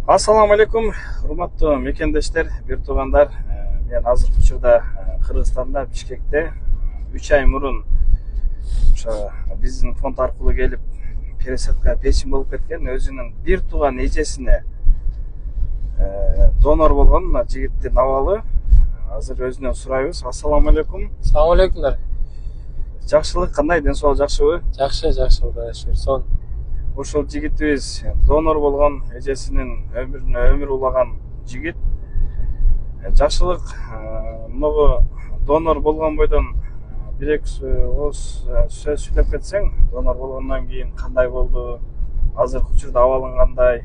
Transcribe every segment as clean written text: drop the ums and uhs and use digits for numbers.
Ассаламу алейкум, урматтуу мекендештер, бир туугандар. Мен азыркы учурда Кыргызстанда, Бишкекте 3 ай мурун ошо биздин фонд аркылуу келип пересадка печень болуп кеткен өзүнүн бир тууган эжесине донор болгон мына жигиттин абалы азыр өзүнөн сурайбыз. Ассаламу алейкум. Салам алейкумдар. Жакшылык кандай, ден соолук жакшыбы? Жакшы, Кудайга шүгүр. Сон. Ошол жигитибиз донор болгон, эжесинин өмүрүнө өмүр улаган жигит. Жакшылык, могу донор болгон бойдон бир-эки ооз сөз сүйлөп кетсең, донор болгондон кийин кандай болду? Азыркы учурда абалың кандай?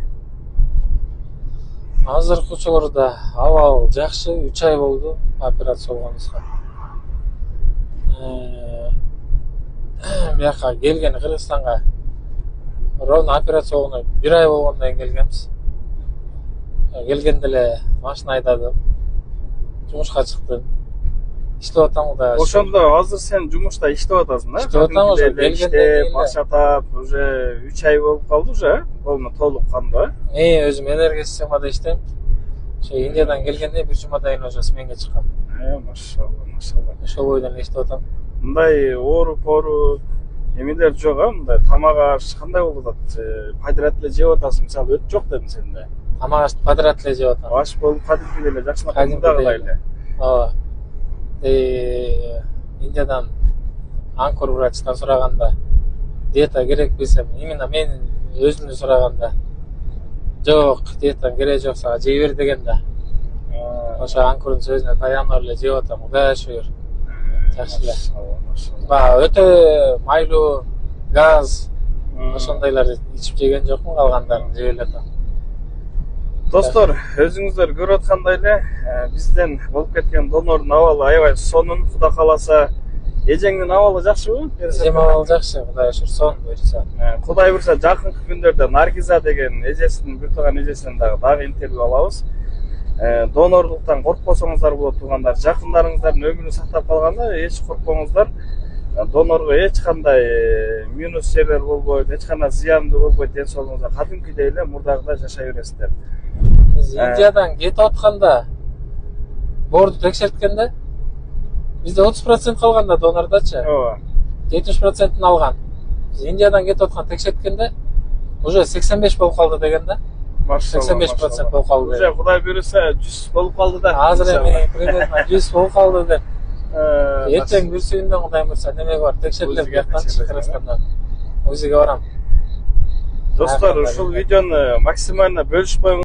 Азыркы учурда абал жакшы, 3 ай болду операция болгонубузга. Бияка келген Кыргызстанга ровно операция болгондо 1 ай болгондон кийин келгенбиз. Келгенде эле машина айдадым. Жумушка чыктым. Иштеп атам Кудайга. Ошондо азыр сен жумушта иштеп атасың, да? Иштеп атам уже. Келгенде баш атап, уже 3 ай болуп калды уже, толук кандуу. Өзүм энергосистемада иштейм. Ошо Индиядан келгенде бир жумадан уже сменге чыккам. Машалла. Ошол бойдон иштеп атам. Мындай оору эмелер жок, мындай тамак аш кандай болуп атат? Подряд эле жеп атасың, мисалы өт жок дедим сенде. Тамак ашты подряд эле жеп атам. Аш болуп кадимки эле жакшынакай мурдагыдай эле. Ооба. Индиядан анкор врачтан сураганда диета керек десем, именно мен өзүмдүн сураганда жок, диета керек жок, сага жей бер деген да. Ошо анкордун сөзүнө таянып эле жеп атам, Кудайга шүгүр. Жакшы эле. Өтө майлуу, газ, ошондойлорду ичип жеген жокмун, калгандарын жеп эле атам. Достор, өзүңүздөр көрүп аткандай эле бизден болуп кеткен донордун абалы аябай сонун. Кудай кааласа, эжеңдин абалы жакшыбы? Эжем абалы жакшы, Кудайга шүгүр, сон буюрса. Кудай буюрса, жакынкы күндөрдө Наргиза деген эжесинин, бир тууган эжесинен дагы интервью алабыз. Донорлуктан коркпосоңуздар болот, туугандар. Жакындарыңыздардын өмүрүн сактап калганда эч коркпоңуздар. Донорго эч кандай минус жерлер болбойт, эч кандай зыяндуу болбойт, ден соолугуңузга кадимкидей эле мурдагыдай жашай бересиздер. Биз Индиядан кетип атканда борду текшерткенде бизде 30% калган да донордачы. Ооба. 70%-ын алган. Биз Индиядан кетип аткан текшерткенде уже 85 болуп калды деген да. 85% болуп калды. Уже Кудай буюрса 100 болуп калды да. Азыр эми примерно 100 болуп калды деп. Эртең бүрсүгүндө Кудай буюрса немеге бар, текшерилип жактанчы Кыргызстандан. УЗИге барам. Достор, ушул видеону максимально бөлүшүп коюңуз.